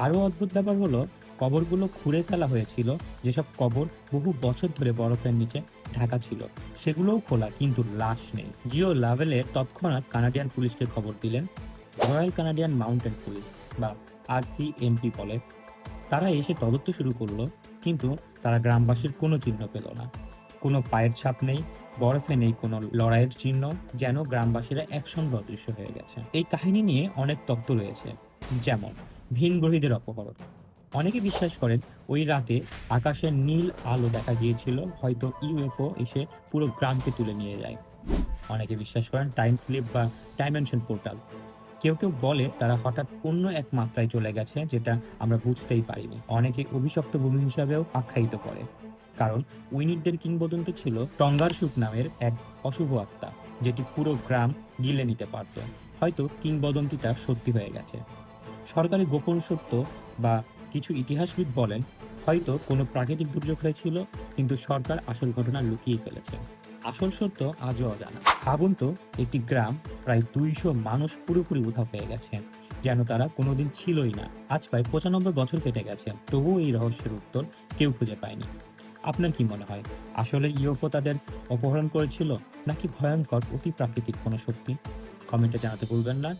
আরো অদ্ভুত ব্যাপার হলো কবরগুলো খুঁড়ে ফেলা হয়েছিল। যেসব কবর বহু বছর ধরে বরফের নিচে ঢাকা ছিল সেগুলোও খোলা, কিন্তু লাশ নেই। জিও লাভেলে তৎক্ষণাৎ কানাডিয়ান পুলিশকে খবর দিলেন। রয়্যাল কানাডিয়ান মাউন্টেন পুলিশ বা RCMP বলে। তারা এসে তদন্ত শুরু করলো, কিন্তু তারা গ্রামবাসীর কোনো চিহ্ন পেল না। কোনো পায়ের ছাপ নেই, বরফে নেই কোনো লড়াইয়ের চিহ্ন, যেন গ্রামবাসীরা একসঙ্গে অদৃশ্য হয়ে গেছে। এই কাহিনী নিয়ে অনেক তত্ত্ব রয়েছে, যেমন ভিনগ্রহীদের অপহরণ। অনেকে বিশ্বাস করেন ওই রাতে আকাশে নীল আলো দেখা গিয়েছিল, হয়তো ইউএফও এসে পুরো গ্রামকে তুলে নিয়ে যায়। অনেকে বিশ্বাস করেন টাইম স্লিপ বা ডাইমেনশন পোর্টাল। কেউ বলে তারা হঠাৎ অন্য এক মাত্রায় চলে গেছে, যেটা আমরা বুঝতেই পারিনি। অনেকে অভিশপ্ত ভূমি হিসাবেও আখ্যায়িত করে, কারণ উইনিডদের কিংবদন্তি ছিল টঙ্গার সুখ নামের এক অশুভ আত্মা, যেটি পুরো গ্রাম গিলে নিতে পারত। হয়তো কিংবদন্তিটা সত্যি হয়ে গেছে। সরকারি গোপন সত্য বা কিছু ইতিহাসবিদ বলেন হয়তো কোনো প্রাকৃতিক দুর্যোগ হয়েছিল, কিন্তু সরকার আসল ঘটনা লুকিয়ে ফেলেছে। আসল সত্য আজও অজানা। ভাবুন তো, একটি গ্রাম, প্রায় 200 মানুষ পুরোপুরি উধাও হয়ে গেছে, যেন তারা কোনোদিন ছিলই না। আজ প্রায় 95 বছর কেটে গেছে, তবুও এই রহস্যের উত্তর কেউ খুঁজে পায়নি। আপনার কি মনে হয়, আসলে ইউএফও তাদের অপহরণ করেছিল, নাকি ভয়ঙ্কর অতি প্রাকৃতিক কোনো শক্তি? কমেন্টে জানাতে ভুলবেন না।